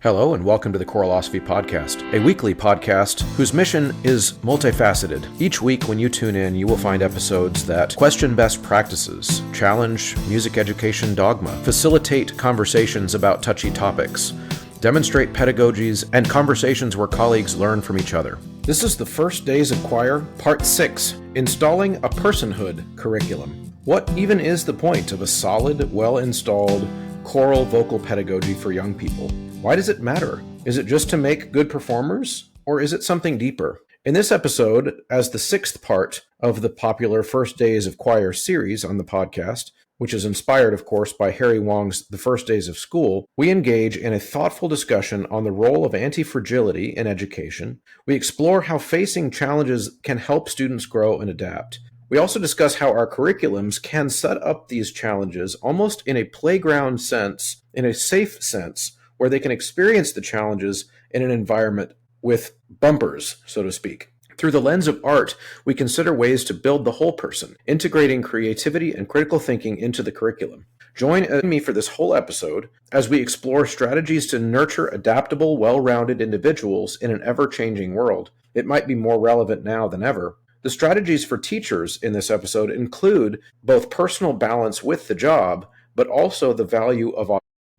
Hello and welcome to the Choralosophy Podcast, a weekly podcast whose mission is multifaceted. Each week when you tune in, you will find episodes that question best practices, challenge music education dogma, facilitate conversations about touchy topics, demonstrate pedagogies, and conversations where colleagues learn from each other. This is the First Days of Choir, Part 6, Installing a Personhood Curriculum. What even is the point of a solid, well-installed choral vocal pedagogy for young people? Why does it matter? Is it just to make good performers, or is it something deeper? In this episode, as the sixth part of the popular First Days of Choir series on the podcast, which is inspired, of course, by Harry Wong's The First Days of School, we engage in a thoughtful discussion on the role of anti-fragility in education. We explore how facing challenges can help students grow and adapt. We also discuss how our curriculums can set up these challenges almost in a playground sense, in a safe sense, where they can experience the challenges in an environment with bumpers, so to speak. Through the lens of art, we consider ways to build the whole person, integrating creativity and critical thinking into the curriculum. Join me for this whole episode as we explore strategies to nurture adaptable, well-rounded individuals in an ever-changing world. It might be more relevant now than ever. The strategies for teachers in this episode include both personal balance with the job, but also the value of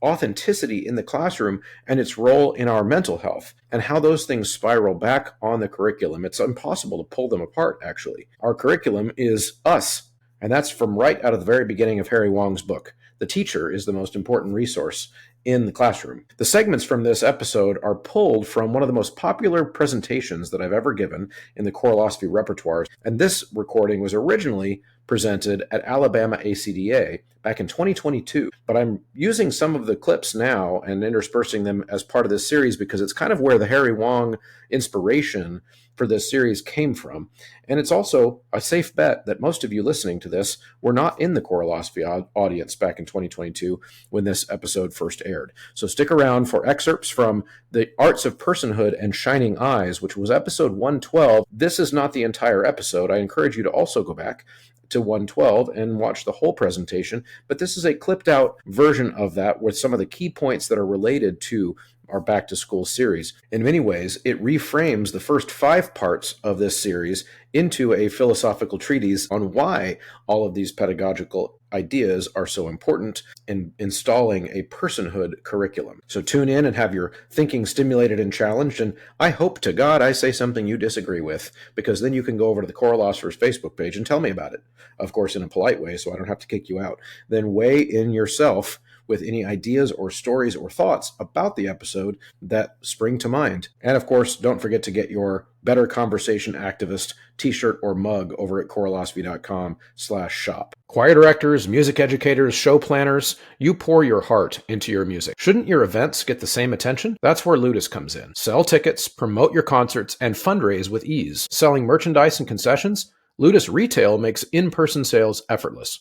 authenticity in the classroom and its role in our mental health, and how those things spiral back on the curriculum. It's impossible to pull them apart, actually. Our curriculum is us, and that's from right out of the very beginning of Harry Wong's book. The teacher is the most important resource in the classroom. The segments from this episode are pulled from one of the most popular presentations that I've ever given in the Choralosophy Repertoire, and this recording was originally presented at Alabama ACDA back in 2022. But I'm using some of the clips now and interspersing them as part of this series because it's kind of where the Harry Wong inspiration for this series came from. And it's also a safe bet that most of you listening to this were not in the Choralosophy audience back in 2022 when this episode first aired. So stick around for excerpts from The Arts of Personhood and Shining Eyes, which was episode 112. This is not the entire episode. I encourage you to also go back to 112 and watch the whole presentation, but this is a clipped out version of that with some of the key points that are related to our Back to School series. In many ways, it reframes the first 5 parts of this series into a philosophical treatise on why all of these pedagogical ideas are so important in installing a personhood curriculum. So tune in and have your thinking stimulated and challenged, and I hope to God I say something you disagree with, because then you can go over to the Choralosopher's Facebook page and tell me about it. Of course, in a polite way, so I don't have to kick you out. Then weigh in yourself with any ideas or stories or thoughts about the episode that spring to mind. And of course, don't forget to get your Better Conversation Activist t-shirt or mug over at choralosophy.com/shop. Choir directors, music educators, show planners, you pour your heart into your music. Shouldn't your events get the same attention? That's where Ludus comes in. Sell tickets, promote your concerts, and fundraise with ease. Selling merchandise and concessions? Ludus Retail makes in-person sales effortless.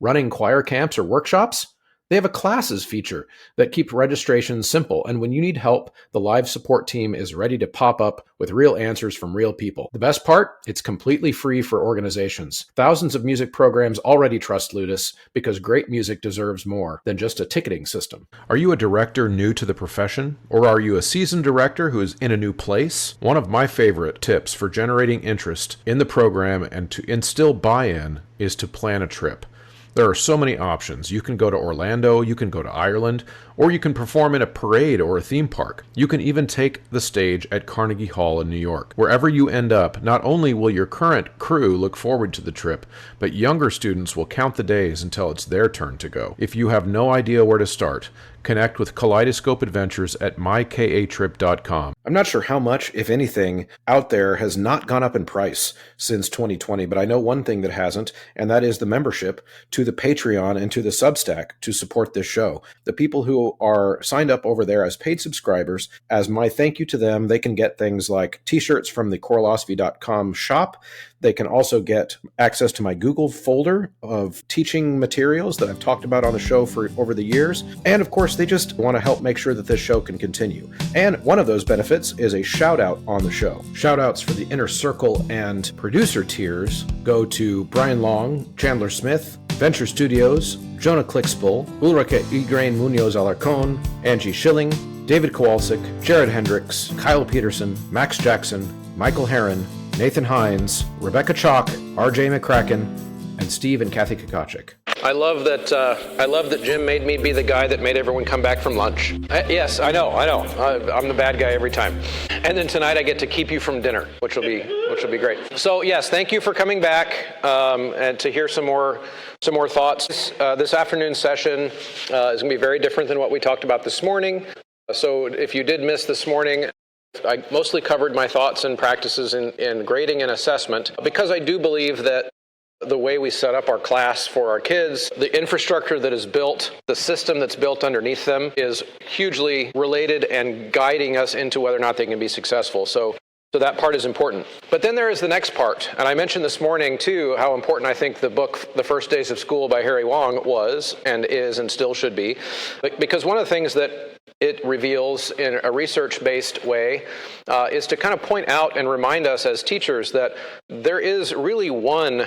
Running choir camps or workshops? They have a classes feature that keeps registration simple, and when you need help, the live support team is ready to pop up with real answers from real people. The best part? It's completely free for organizations. Thousands of music programs already trust Ludus because great music deserves more than just a ticketing system. Are you a director new to the profession? Or are you a seasoned director who is in a new place? One of my favorite tips for generating interest in the program and to instill buy-in is to plan a trip. There are so many options. You can go to Orlando, you can go to Ireland, or you can perform in a parade or a theme park. You can even take the stage at Carnegie Hall in New York. Wherever you end up, not only will your current crew look forward to the trip, but younger students will count the days until it's their turn to go. If you have no idea where to start, connect with Kaleidoscope Adventures at mykatrip.com. I'm not sure how much, if anything, out there has not gone up in price since 2020, but I know one thing that hasn't, and that is the membership to the Patreon and to the Substack to support this show. The people who are signed up over there as paid subscribers, as my thank you to them, they can get things like t-shirts from the choralosophy.com shop. They can also get access to my Google folder of teaching materials that I've talked about on the show for over the years. And of course, they just want to help make sure that this show can continue. And one of those benefits is a shout out on the show. Shout outs for the Inner Circle and producer tiers go to Brian Long, Chandler Smith, Venture Studios, Jonah Clixbull, Ulrike Igrain Munoz Alarcon, Angie Schilling, David Kowalczyk, Jared Hendricks, Kyle Peterson, Max Jackson, Michael Herron, Nathan Hines, Rebecca Chalk, RJ McCracken, and Steve and Kathy Kakachik. I love that Jim made me be the guy that made everyone come back from lunch. Yes, I know. I'm the bad guy every time. And then tonight I get to keep you from dinner, which will be great. So yes, thank you for coming back and to hear some more thoughts. This afternoon session is going to be very different than what we talked about this morning. So if you did miss this morning, I mostly covered my thoughts and practices in grading and assessment because I do believe that the way we set up our class for our kids, the infrastructure that is built, the system that's built underneath them is hugely related and guiding us into whether or not they can be successful. So that part is important. But then there is the next part. And I mentioned this morning, too, how important I think the book, The First Days of School by Harry Wong was and is and still should be. Because one of the things that it reveals in a research-based way is to kind of point out and remind us as teachers that there is really one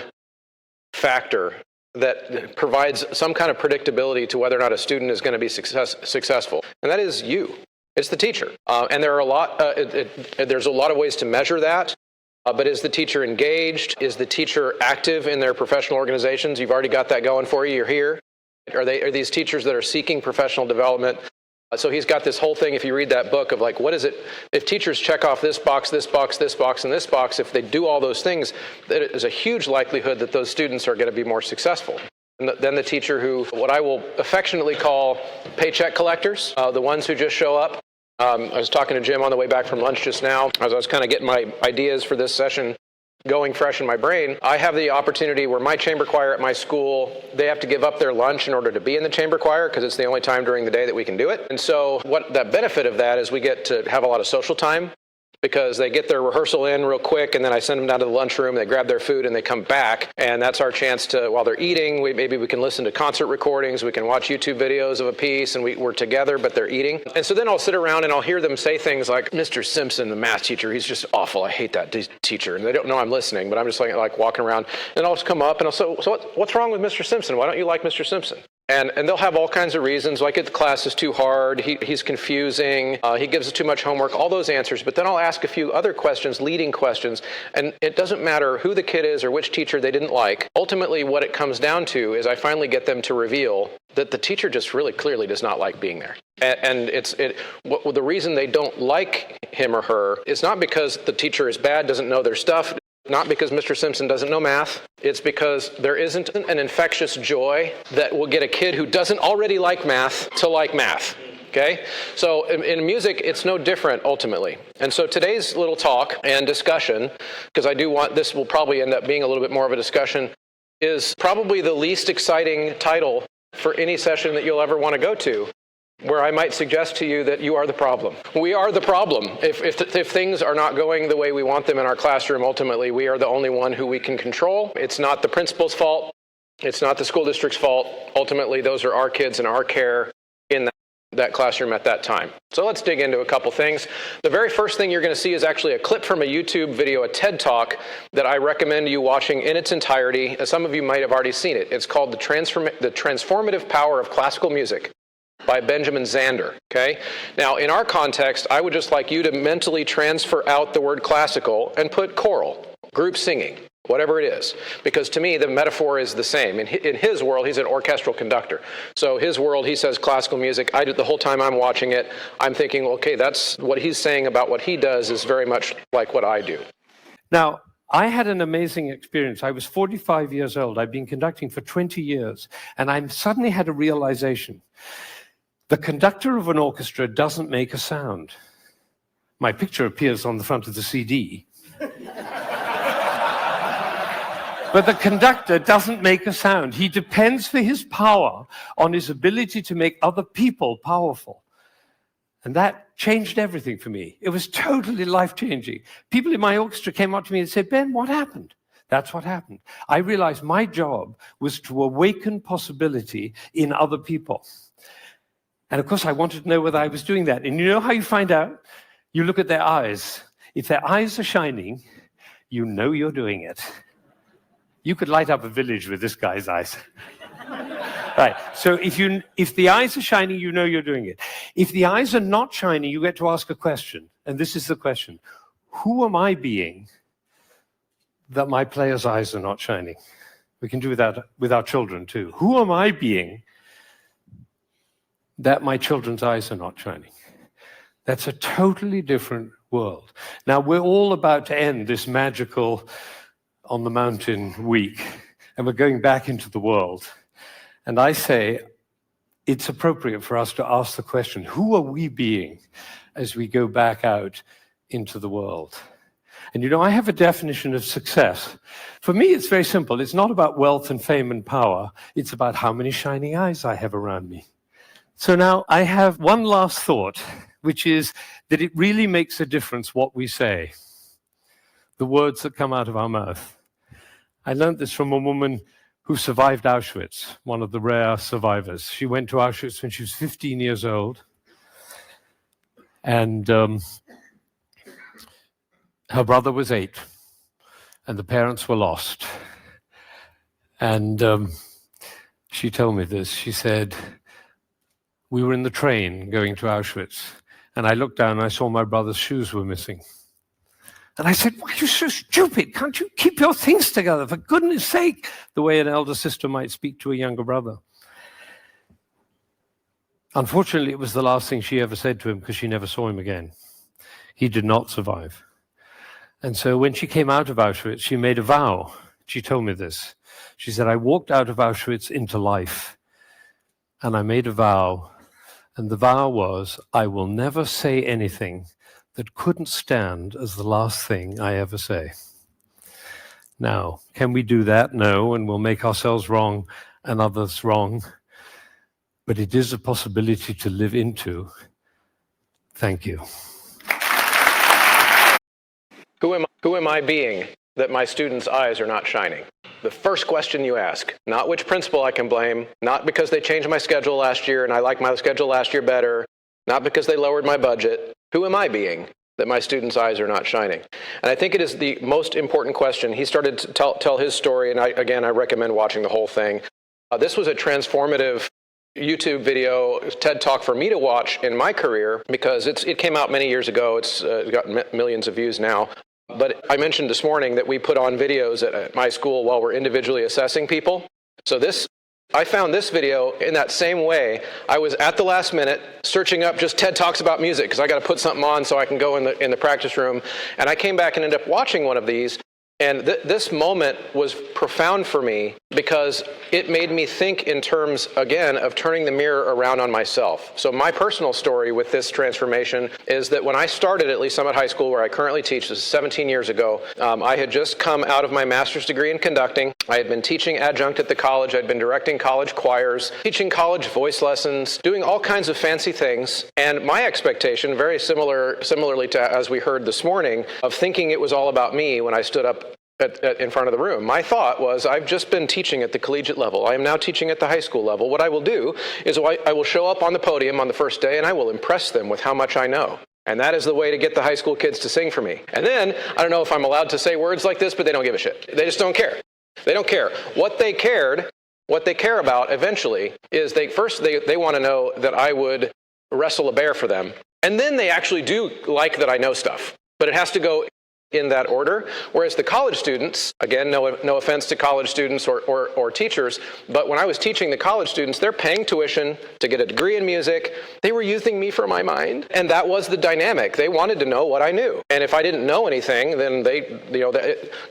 factor that provides some kind of predictability to whether or not a student is going to be successful, and that is you. It's the teacher, and there are there's a lot of ways to measure that. But is the teacher engaged? Is the teacher active in their professional organizations? You've already got that going for you. You're here. Are these teachers that are seeking professional development? So he's got this whole thing, if you read that book, of like, what is it, if teachers check off this box, this box, this box, and this box, if they do all those things, there's a huge likelihood that those students are going to be more successful. And then the teacher who, what I will affectionately call paycheck collectors, the ones who just show up. I was talking to Jim on the way back from lunch just now, as I was kind of getting my ideas for this session going fresh in my brain. I have the opportunity where my chamber choir at my school, they have to give up their lunch in order to be in the chamber choir because it's the only time during the day that we can do it. And so what the benefit of that is we get to have a lot of social time because they get their rehearsal in real quick, and then I send them down to the lunchroom, they grab their food, and they come back, and that's our chance to, while they're eating, maybe we can listen to concert recordings, we can watch YouTube videos of a piece, and we're together, but they're eating. And so then I'll sit around and I'll hear them say things like, Mr. Simpson, the math teacher, he's just awful, I hate that teacher, and they don't know I'm listening, but I'm just like walking around, and I'll just come up, and I'll say, so what's wrong with Mr. Simpson? Why don't you like Mr. Simpson? And they'll have all kinds of reasons, like the class is too hard, he's confusing, he gives us too much homework, all those answers. But then I'll ask a few other questions, leading questions, and it doesn't matter who the kid is or which teacher they didn't like. Ultimately, what it comes down to is I finally get them to reveal that the teacher just really clearly does not like being there. And the reason they don't like him or her is not because the teacher is bad, doesn't know their stuff, not because Mr. Simpson doesn't know math. It's because there isn't an infectious joy that will get a kid who doesn't already like math to like math. Okay? So in music, it's no different ultimately. And so today's little talk and discussion, because I do want, this will probably end up being a little bit more of a discussion, is probably the least exciting title for any session that you'll ever want to go to, where I might suggest to you that you are the problem. We are the problem. If things are not going the way we want them in our classroom, ultimately, we are the only one who we can control. It's not the principal's fault. It's not the school district's fault. Ultimately, those are our kids and our care in that classroom at that time. So let's dig into a couple things. The very first thing you're going to see is actually a clip from a YouTube video, a TED Talk, that I recommend you watching in its entirety. Some of you might have already seen it. It's called The Transformative Power of Classical Music by Benjamin Zander, okay? Now, in our context, I would just like you to mentally transfer out the word classical and put choral, group singing, whatever it is. Because to me, the metaphor is the same. In his world, he's an orchestral conductor. So his world, he says classical music. The whole time I'm watching it, I'm thinking, okay, that's what he's saying about what he does is very much like what I do. Now, I had an amazing experience. I was 45 years old. I'd been conducting for 20 years, and I suddenly had a realization. The conductor of an orchestra doesn't make a sound. My picture appears on the front of the CD. But the conductor doesn't make a sound. He depends for his power on his ability to make other people powerful. And that changed everything for me. It was totally life-changing. People in my orchestra came up to me and said, Ben, what happened? That's what happened. I realized my job was to awaken possibility in other people. And of course, I wanted to know whether I was doing that. And you know how you find out? You look at their eyes. If their eyes are shining, you know you're doing it. You could light up a village with this guy's eyes. Right. So if the eyes are shining, you know you're doing it. If the eyes are not shining, you get to ask a question. And this is the question. Who am I being that my player's eyes are not shining? We can do that with our children too. Who am I being that my children's eyes are not shining? That's a totally different world. Now, we're all about to end this magical on the mountain week, and we're going back into the world. And I say it's appropriate for us to ask the question, who are we being as we go back out into the world? And you know, I have a definition of success. For me, it's very simple. It's not about wealth and fame and power. It's about how many shining eyes I have around me. So now I have one last thought, which is that it really makes a difference what we say, the words that come out of our mouth. I learned this from a woman who survived Auschwitz, one of the rare survivors. She went to Auschwitz when she was 15 years old. And her brother was 8, and the parents were lost. And she told me this. She said, we were in the train going to Auschwitz, and I looked down and I saw my brother's shoes were missing. And I said, why are you so stupid? Can't you keep your things together, for goodness sake? The way an elder sister might speak to a younger brother. Unfortunately, it was the last thing she ever said to him because she never saw him again. He did not survive. And so when she came out of Auschwitz, she made a vow. She told me this. She said, I walked out of Auschwitz into life, and I made a vow. And the vow was, I will never say anything that couldn't stand as the last thing I ever say. Now, can we do that? No, and we'll make ourselves wrong and others wrong. But it is a possibility to live into. Thank you. Who am I being that my students' eyes are not shining? The first question you ask, not which principal I can blame, not because they changed my schedule last year and I like my schedule last year better, not because they lowered my budget. Who am I being that my students' eyes are not shining? And I think it is the most important question. He started to tell his story, and I recommend watching the whole thing. This was a transformative YouTube video, TED Talk for me to watch in my career because it came out many years ago. It's got millions of views now. But I mentioned this morning that we put on videos at my school while we're individually assessing people. So I found this video in that same way. I was at the last minute searching up just TED Talks about music because I got to put something on so I can go in the practice room. And I came back and ended up watching one of these. And this moment was profound for me because it made me think in terms, again, of turning the mirror around on myself. So my personal story with this transformation is that when I started at Lee Summit High School, where I currently teach, this is 17 years ago, I had just come out of my master's degree in conducting. I had been teaching adjunct at the college. I'd been directing college choirs, teaching college voice lessons, doing all kinds of fancy things. And my expectation, very similarly to as we heard this morning, of thinking it was all about me when I stood up in front of the room. My thought was, I've just been teaching at the collegiate level. I am now teaching at the high school level. What I will do is I will show up on the podium on the first day and I will impress them with how much I know. And that is the way to get the high school kids to sing for me. And then, I don't know if I'm allowed to say words like this, but they don't give a shit. They just don't care. They don't care. What they care about eventually is they want to know that I would wrestle a bear for them. And then they actually do like that I know stuff. But it has to go in that order, whereas the college students, again, no offense to college students or teachers, but when I was teaching the college students, they're paying tuition to get a degree in music. They were using me for my mind, and that was the dynamic. They wanted to know what I knew, and if I didn't know anything, then they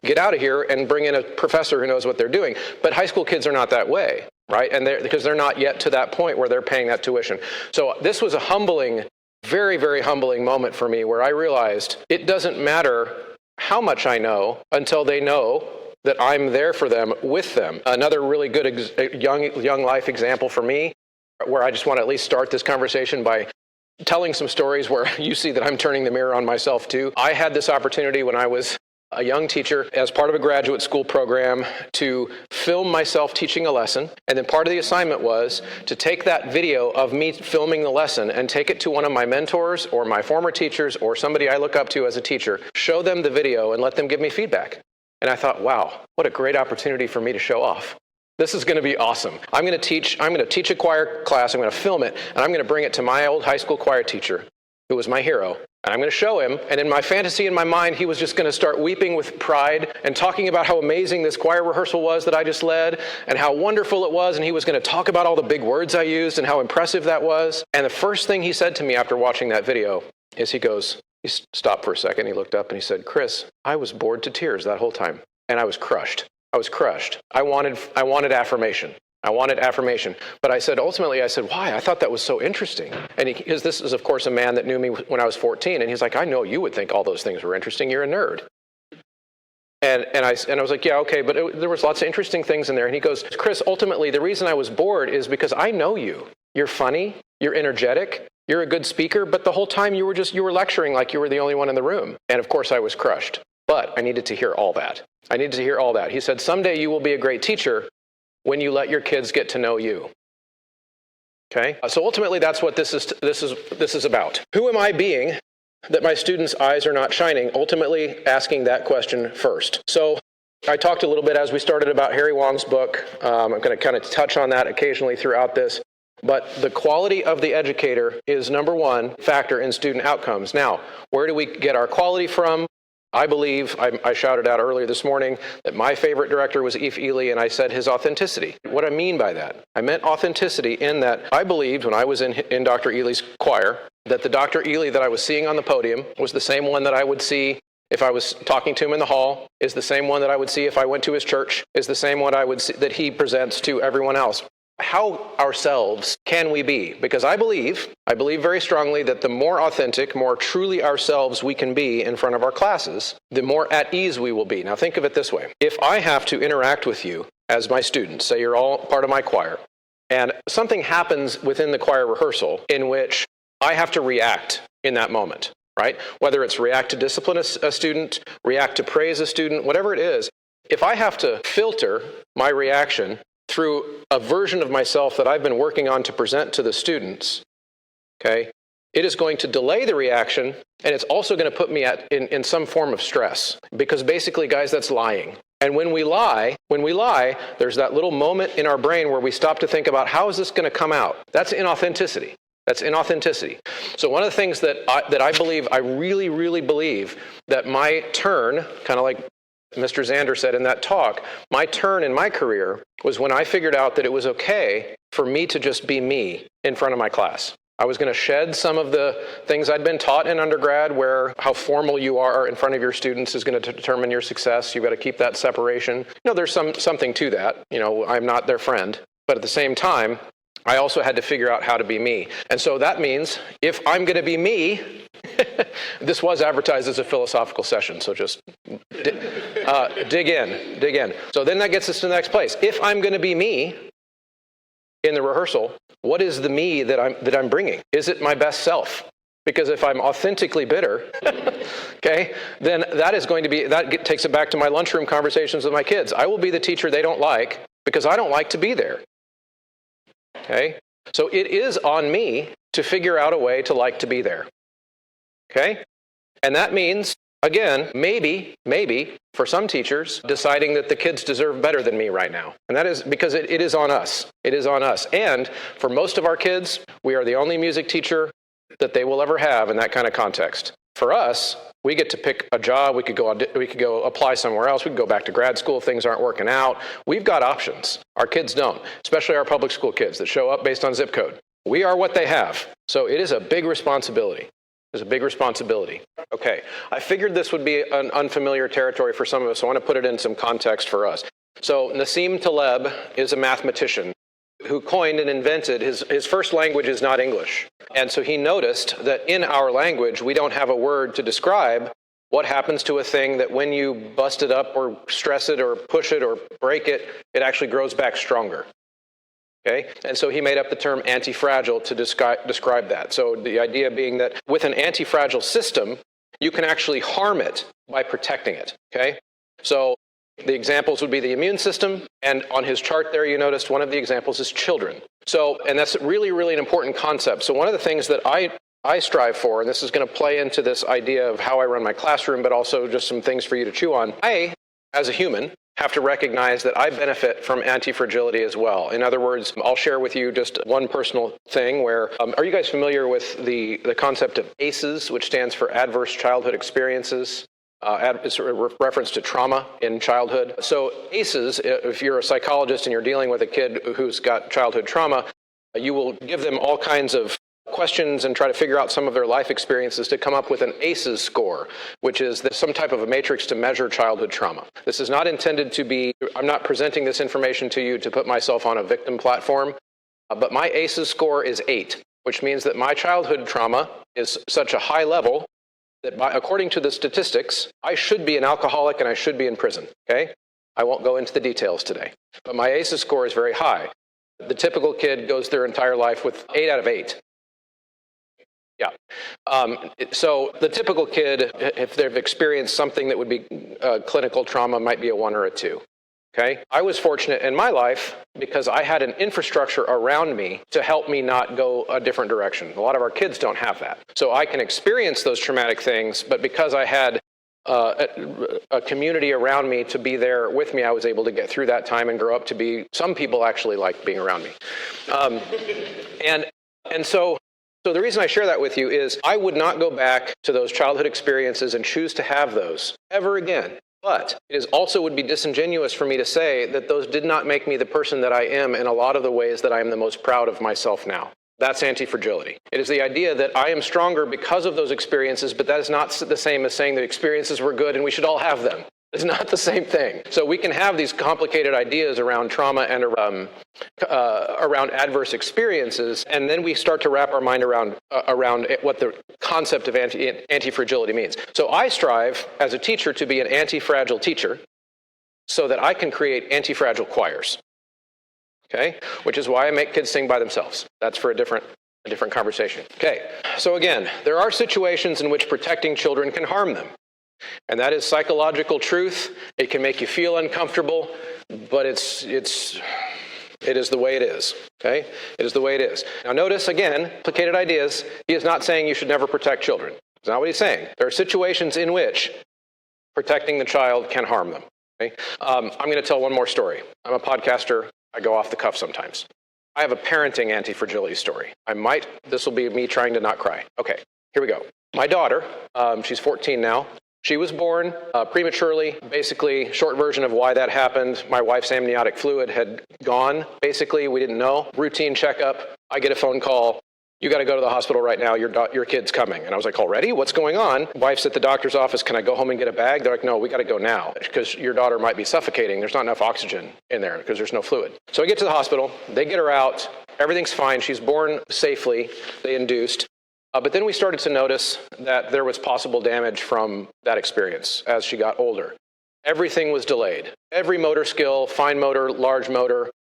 get out of here and bring in a professor who knows what they're doing. But high school kids are not that way, right? And because they're not yet to that point where they're paying that tuition. So this was a humbling, very, very humbling moment for me where I realized it doesn't matter how much I know until they know that I'm there for them, with them. Another really good young life example for me, where I just want to at least start this conversation by telling some stories where you see that I'm turning the mirror on myself too. I had this opportunity when I was a young teacher as part of a graduate school program to film myself teaching a lesson. And then part of the assignment was to take that video of me filming the lesson and take it to one of my mentors or my former teachers or somebody I look up to as a teacher, show them the video and let them give me feedback. And I thought, wow, what a great opportunity for me to show off. This is going to be awesome. I'm going to teach a choir class. I'm going to film it, and I'm going to bring it to my old high school choir teacher, who was my hero. And I'm going to show him, and in my fantasy, in my mind, he was just going to start weeping with pride and talking about how amazing this choir rehearsal was that I just led, and how wonderful it was, and he was going to talk about all the big words I used and how impressive that was. And the first thing he said to me after watching that video is he stopped for a second, he looked up and he said, "Chris, I was bored to tears that whole time, and I was crushed. I was crushed. I wanted affirmation. I wanted affirmation." But ultimately, I said, why? I thought that was so interesting. And because this is, of course, a man that knew me when I was 14. And he's like, "I know you would think all those things were interesting. You're a nerd." And I was like, "Yeah, okay." But there was lots of interesting things in there. And he goes, "Chris, ultimately, the reason I was bored is because I know you. You're funny. You're energetic. You're a good speaker. But the whole time you were lecturing like you were the only one in the room." And of course, I was crushed. But I needed to hear all that. I needed to hear all that. He said, "Someday you will be a great teacher when you let your kids get to know you." Okay? So ultimately, that's what this is about. Who am I being that my students' eyes are not shining? Ultimately, asking that question first. So I talked a little bit as we started about Harry Wong's book. I'm going to kind of touch on that occasionally throughout this. But the quality of the educator is number one factor in student outcomes. Now, where do we get our quality from? I believe, I shouted out earlier this morning that my favorite director was Eve Ely, and I said his authenticity. What I mean by that? I meant authenticity in that I believed when I was in Dr. Ely's choir that the Dr. Ely that I was seeing on the podium was the same one that I would see if I was talking to him in the hall, is the same one that I would see if I went to his church, is the same one I would see that he presents to everyone else. How ourselves can we be? Because I believe very strongly that the more authentic, more truly ourselves we can be in front of our classes, the more at ease we will be. Now think of it this way. If I have to interact with you as my students, say you're all part of my choir, and something happens within the choir rehearsal in which I have to react in that moment, right? Whether it's react to discipline a student, react to praise a student, whatever it is, if I have to filter my reaction through a version of myself that I've been working on to present to the students, okay, it is going to delay the reaction, and it's also going to put me in some form of stress. Because basically, guys, that's lying. And when we lie, there's that little moment in our brain where we stop to think about how is this going to come out. That's inauthenticity. That's inauthenticity. So one of the things that I believe, I really, really believe that my turn, kind of like Mr. Zander said in that talk, my turn in my career was when I figured out that it was okay for me to just be me in front of my class. I was going to shed some of the things I'd been taught in undergrad, where how formal you are in front of your students is going to determine your success. You've got to keep that separation. There's something to that. I'm not their friend. But at the same time, I also had to figure out how to be me. And so that means if I'm going to be me, this was advertised as a philosophical session, so just dig in. So then that gets us to the next place. If I'm going to be me in the rehearsal, what is the me that I'm bringing? Is it my best self? Because if I'm authentically bitter, okay, then that takes it back to my lunchroom conversations with my kids. I will be the teacher they don't like because I don't like to be there. Okay? So it is on me to figure out a way to like to be there. Okay? And that means, again, maybe, for some teachers, deciding that the kids deserve better than me right now. And that is because it is on us. It is on us. And for most of our kids, we are the only music teacher that they will ever have in that kind of context. For us, we get to pick a job. We could go apply somewhere else. We could go back to grad school if things aren't working out. We've got options. Our kids don't, especially our public school kids that show up based on zip code. We are what they have. So it is a big responsibility. It's a big responsibility. Okay, I figured this would be an unfamiliar territory for some of us, so I want to put it in some context for us. So Nassim Taleb is a mathematician who coined and invented, his first language is not English. And so he noticed that in our language, we don't have a word to describe what happens to a thing that when you bust it up or stress it or push it or break it, it actually grows back stronger. Okay? And so he made up the term anti-fragile to describe that. So the idea being that with an anti-fragile system, you can actually harm it by protecting it. Okay? So the examples would be the immune system, and on his chart there you noticed one of the examples is children. So, and that's really, really an important concept. So one of the things that I strive for, and this is going to play into this idea of how I run my classroom, but also just some things for you to chew on. I, as a human, have to recognize that I benefit from anti-fragility as well. In other words, I'll share with you just one personal thing where, are you guys familiar with the concept of ACEs, which stands for Adverse Childhood Experiences? It's a reference to trauma in childhood. So ACEs, if you're a psychologist and you're dealing with a kid who's got childhood trauma, you will give them all kinds of questions and try to figure out some of their life experiences to come up with an ACEs score, which is some type of a matrix to measure childhood trauma. This is not intended to be, I'm not presenting this information to you to put myself on a victim platform, but my ACEs score is 8, which means that my childhood trauma is such a high level that according to the statistics, I should be an alcoholic and I should be in prison, okay? I won't go into the details today, but my ACEs score is very high. The typical kid goes their entire life with 8 out of 8. Yeah. So the typical kid, if they've experienced something that would be clinical trauma, might be a 1 or a 2. Okay. I was fortunate in my life because I had an infrastructure around me to help me not go a different direction. A lot of our kids don't have that. So I can experience those traumatic things, but because I had a community around me to be there with me, I was able to get through that time and grow up to be, some people actually like being around me. So the reason I share that with you is I would not go back to those childhood experiences and choose to have those ever again. But it also would be disingenuous for me to say that those did not make me the person that I am in a lot of the ways that I am the most proud of myself now. That's anti-fragility. It is the idea that I am stronger because of those experiences, but that is not the same as saying that experiences were good and we should all have them. It's not the same thing. So we can have these complicated ideas around trauma and around adverse experiences, and then we start to wrap our mind around what the concept of anti-fragility means. So I strive as a teacher to be an anti-fragile teacher so that I can create anti-fragile choirs. Okay? Which is why I make kids sing by themselves. That's for a different conversation. Okay. So again, there are situations in which protecting children can harm them. And that is psychological truth. It can make you feel uncomfortable, but it is the way it is, okay? It is the way it is. Now notice, again, complicated ideas. He is not saying you should never protect children. That's not what he's saying. There are situations in which protecting the child can harm them, okay? I'm going to tell one more story. I'm a podcaster. I go off the cuff sometimes. I have a parenting anti-fragility story. This will be me trying to not cry. Okay, here we go. My daughter, she's 14 now. She was born prematurely. Basically, short version of why that happened, my wife's amniotic fluid had gone. Basically, we didn't know. Routine checkup. I get a phone call. You got to go to the hospital right now. Your kid's coming. And I was like, already? What's going on? Wife's at the doctor's office. Can I go home and get a bag? They're like, no, we got to go now because your daughter might be suffocating. There's not enough oxygen in there because there's no fluid. So I get to the hospital. They get her out. Everything's fine. She's born safely. They induced. But then we started to notice that there was possible damage from that experience as she got older. Everything was delayed. Every motor skill, fine motor, large motor,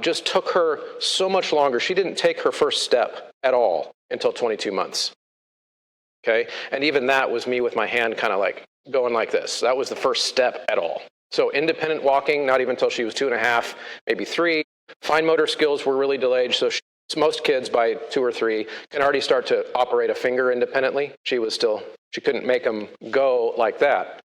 just took her so much longer. She didn't take her first step at all until 22 months. Okay? And even that was me with my hand kind of like going like this. That was the first step at all. So independent walking, not even until she was 2.5, maybe 3. Fine motor skills were really delayed, so most kids by 2 or 3 can already start to operate a finger independently. She couldn't make them go like that.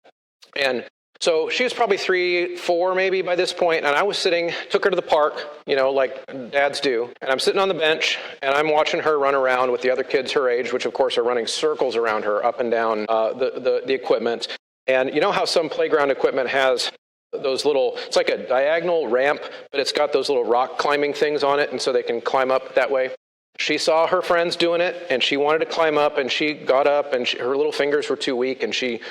And so she was probably 3, 4 maybe by this point, and I was took her to the park, like dads do, and I'm sitting on the bench, and I'm watching her run around with the other kids her age, which of course are running circles around her up and down the equipment. And you know how some playground equipment has those it's like a diagonal ramp, but it's got those little rock climbing things on it, and so they can climb up that way. She saw her friends doing it, and she wanted to climb up, and she got up, and her little fingers were too weak, and she'd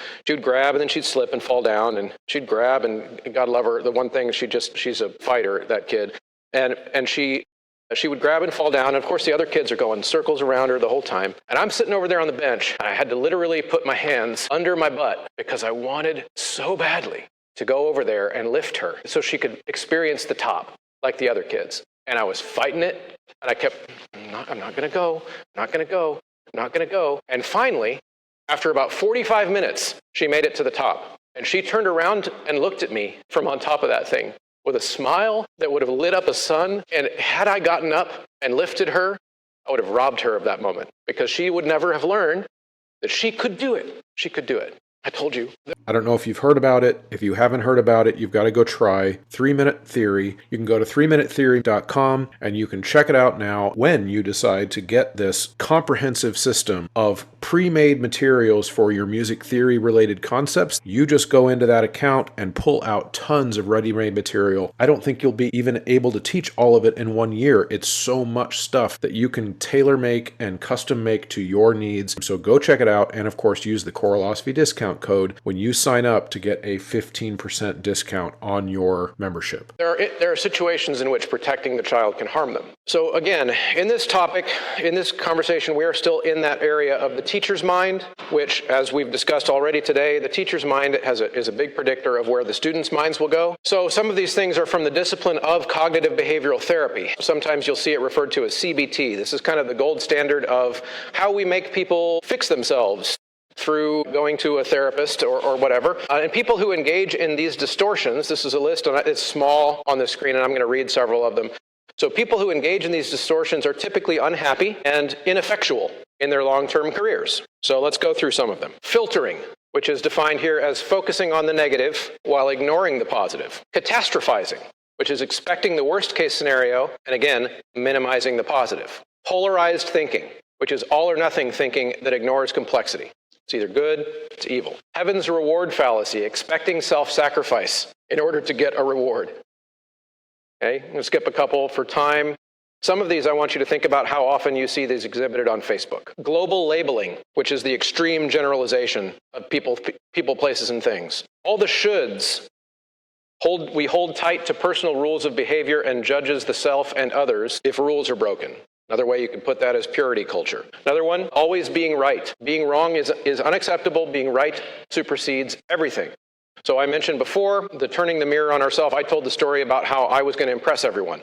grab, and then she'd slip and fall down, and she'd grab, and God love her, the one thing, she's a fighter, that kid, and she would grab and fall down, and of course the other kids are going circles around her the whole time, and I'm sitting over there on the bench, and I had to literally put my hands under my butt, because I wanted so badly to go over there and lift her so she could experience the top like the other kids. And I was fighting it, and I kept, I'm not going to go, I'm not going to go, I'm not going to go. And finally, after about 45 minutes, she made it to the top. And she turned around and looked at me from on top of that thing with a smile that would have lit up a sun. And had I gotten up and lifted her, I would have robbed her of that moment because she would never have learned that she could do it. She could do it. I told you. I don't know if you've heard about it. If you haven't heard about it, you've got to go try 3-Minute Theory. You can go to 3minutetheory.com and you can check it out now when you decide to get this comprehensive system of pre-made materials for your music theory related concepts. You just go into that account and pull out tons of ready-made material. I don't think you'll be even able to teach all of it in 1 year. It's so much stuff that you can tailor make and custom make to your needs. So go check it out, and of course use the Choralosophy discount code when you sign up to get a 15% discount on your membership. There are situations in which protecting the child can harm them. So again, in this topic, in this conversation, we are still in that area of the teacher's mind, which, as we've discussed already today, the teacher's mind is a big predictor of where the students' minds will go. So some of these things are from the discipline of cognitive behavioral therapy. Sometimes you'll see it referred to as CBT. This is kind of the gold standard of how we make people fix themselves through going to a therapist or whatever. And people who engage in these distortions, this is a list, it's small on the screen, and I'm going to read several of them. So people who engage in these distortions are typically unhappy and ineffectual in their long-term careers. So let's go through some of them. Filtering, which is defined here as focusing on the negative while ignoring the positive. Catastrophizing, which is expecting the worst-case scenario and, again, minimizing the positive. Polarized thinking, which is all-or-nothing thinking that ignores complexity. It's either good, it's evil. Heaven's reward fallacy, expecting self-sacrifice in order to get a reward. Okay, I'm going to skip a couple for time. Some of these I want you to think about how often you see these exhibited on Facebook. Global labeling, which is the extreme generalization of people, places, and things. All the shoulds. We hold tight to personal rules of behavior and judges the self and others if rules are broken. Another way you could put that is purity culture. Another one, always being right. Being wrong is unacceptable. Being right supersedes everything. So I mentioned before, the turning the mirror on ourselves. I told the story about how I was going to impress everyone.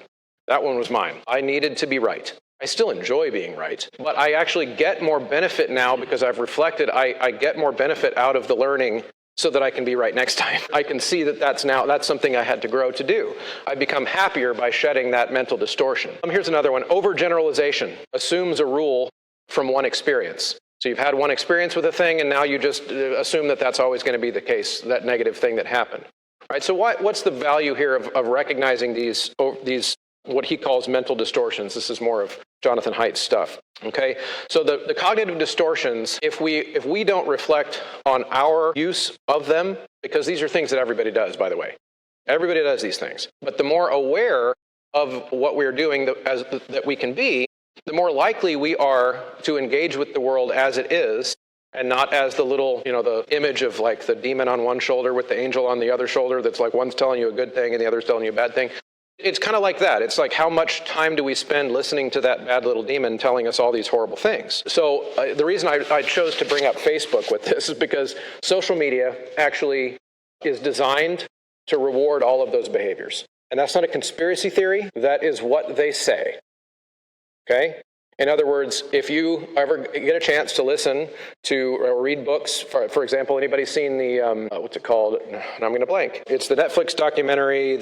That one was mine. I needed to be right. I still enjoy being right, but I actually get more benefit now because I've reflected. I get more benefit out of the learning so that I can be right next time. I can see that that's something I had to grow to do. I become happier by shedding that mental distortion. Here's another one. Overgeneralization assumes a rule from one experience. So you've had one experience with a thing, and now you just assume that that's always going to be the case, that negative thing that happened. Right? So what's the value here of recognizing these, what he calls mental distortions? This is more of Jonathan Haidt's stuff. Okay, so the cognitive distortions, if we don't reflect on our use of them, because these are things that everybody does, by the way. Everybody does these things. But the more aware of what we're doing that we can be, the more likely we are to engage with the world as it is, and not as the little, the image of like the demon on one shoulder with the angel on the other shoulder that's like one's telling you a good thing and the other's telling you a bad thing. It's kind of like that. It's like, how much time do we spend listening to that bad little demon telling us all these horrible things? So the reason I chose to bring up Facebook with this is because social media actually is designed to reward all of those behaviors. And that's not a conspiracy theory. That is what they say. Okay? In other words, if you ever get a chance to listen to or read books, for example, anybody seen the, what's it called? And I'm going to blank. It's the Netflix documentary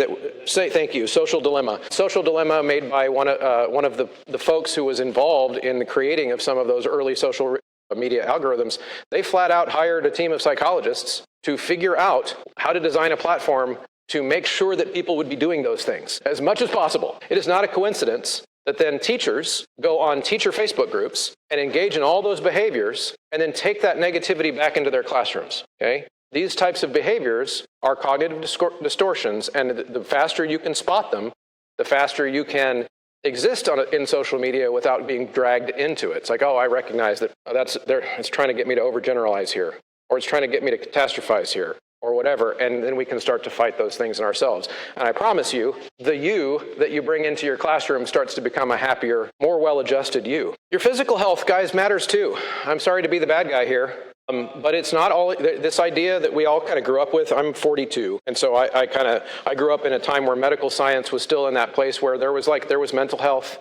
thank you, Social Dilemma. Social Dilemma, made by one of the folks who was involved in the creating of some of those early social media algorithms. They flat out hired a team of psychologists to figure out how to design a platform to make sure that people would be doing those things as much as possible. It is not a coincidence that then teachers go on teacher Facebook groups and engage in all those behaviors and then take that negativity back into their classrooms, okay? These types of behaviors are cognitive distortions, and the faster you can spot them, the faster you can exist in social media without being dragged into it. It's like, oh, I recognize that it's trying to get me to overgeneralize here, or it's trying to get me to catastrophize here, or whatever, and then we can start to fight those things in ourselves. And I promise you, the you that you bring into your classroom starts to become a happier, more well-adjusted you. Your physical health, guys, matters too. I'm sorry to be the bad guy here, but it's not all this idea that we all kind of grew up with. I'm 42, and so I grew up in a time where medical science was still in that place where there was mental health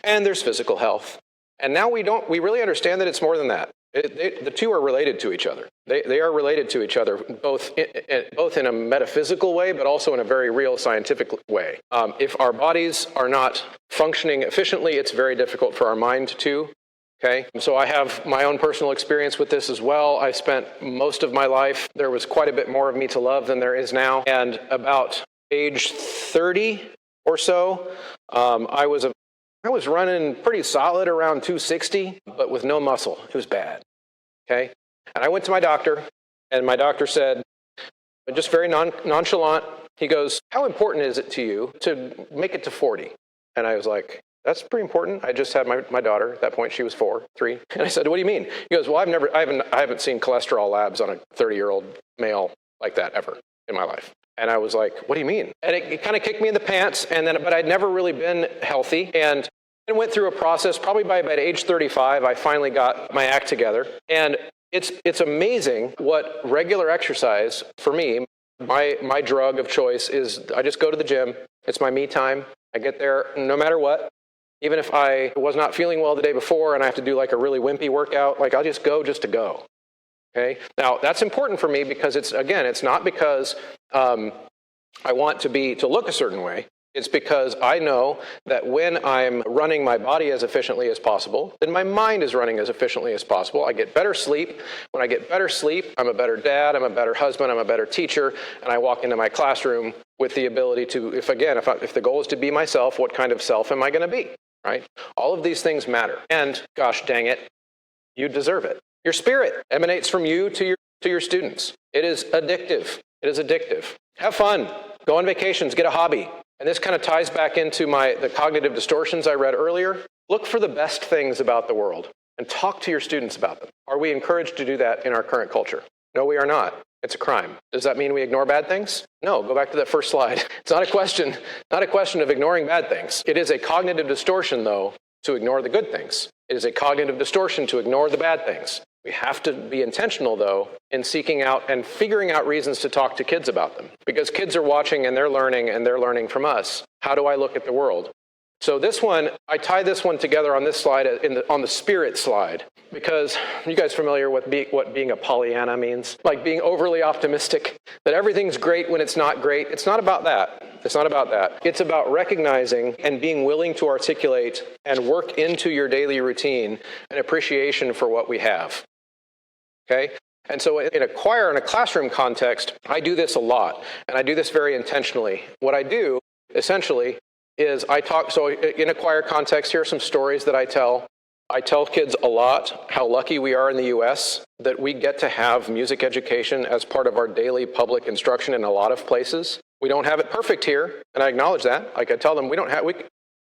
and there's physical health. And now we really understand that it's more than that. The two are related to each other. They are related to each other, both in a metaphysical way, but also in a very real scientific way. If our bodies are not functioning efficiently, it's very difficult for our mind to. Okay, so I have my own personal experience with this as well. I spent most of my life, there was quite a bit more of me to love than there is now. And about age 30 or so, I was running pretty solid around 260, but with no muscle. It was bad. Okay, and I went to my doctor, and my doctor said, just very nonchalant, he goes, "How important is it to you to make it to 40? And I was like, "That's pretty important. I just had my daughter. At that point, she was 3. And I said, "What do you mean?" He goes, "Well, I haven't seen cholesterol labs on a 30-year-old male like that ever in my life." And I was like, "What do you mean?" And it kind of kicked me in the pants. But I'd never really been healthy, and went through a process. Probably by about age 35, I finally got my act together. And it's amazing what regular exercise for me. My drug of choice is I just go to the gym. It's my me time. I get there no matter what. Even if I was not feeling well the day before and I have to do like a really wimpy workout, like I'll just go to go. Okay. Now that's important for me because it's not because I want to look a certain way. It's because I know that when I'm running my body as efficiently as possible, then my mind is running as efficiently as possible. I get better sleep. When I get better sleep, I'm a better dad, I'm a better husband, I'm a better teacher, and I walk into my classroom with the ability to, if the goal is to be myself, what kind of self am I going to be? Right? All of these things matter. And gosh dang it, you deserve it. Your spirit emanates from you to your students. It is addictive. It is addictive. Have fun. Go on vacations. Get a hobby. And this kind of ties back into the cognitive distortions I read earlier. Look for the best things about the world and talk to your students about them. Are we encouraged to do that in our current culture? No, we are not. It's a crime. Does that mean we ignore bad things? No, go back to that first slide. It's not a question of ignoring bad things. It is a cognitive distortion, though, to ignore the good things. It is a cognitive distortion to ignore the bad things. We have to be intentional, though, in seeking out and figuring out reasons to talk to kids about them. Because kids are watching and they're learning from us. How do I look at the world? So this one, I tie this one together on this slide, on the spirit slide, because you guys familiar with what being a Pollyanna means? Like being overly optimistic, that everything's great when it's not great. It's not about that. It's not about that. It's about recognizing and being willing to articulate and work into your daily routine an appreciation for what we have. Okay? And so in a choir, in a classroom context, I do this a lot, and I do this very intentionally. What I do, essentially, is so in a choir context, here are some stories that I tell. I tell kids a lot how lucky we are in the U.S. that we get to have music education as part of our daily public instruction in a lot of places. We don't have it perfect here, and I acknowledge that. Like I tell them,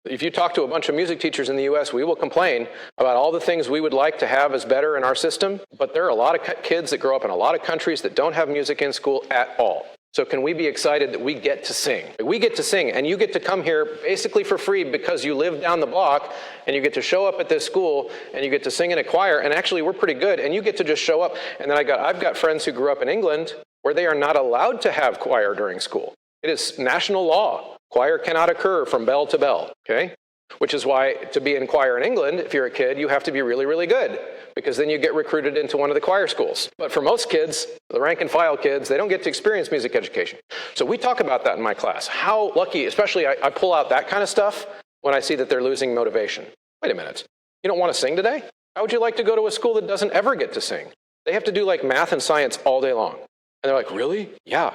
if you talk to a bunch of music teachers in the U.S., we will complain about all the things we would like to have as better in our system, but there are a lot of kids that grow up in a lot of countries that don't have music in school at all. So can we be excited that we get to sing? We get to sing, and you get to come here basically for free because you live down the block, and you get to show up at this school, and you get to sing in a choir, and actually we're pretty good, and you get to just show up. And then I've got friends who grew up in England where they are not allowed to have choir during school. It is national law. Choir cannot occur from bell to bell, okay? Which is why to be in choir in England, if you're a kid, you have to be really, really good, because then you get recruited into one of the choir schools. But for most kids, the rank and file kids, they don't get to experience music education. So we talk about that in my class. How lucky, especially I pull out that kind of stuff when I see that they're losing motivation. Wait a minute, you don't want to sing today? How would you like to go to a school that doesn't ever get to sing? They have to do like math and science all day long. And they're like, really? Yeah.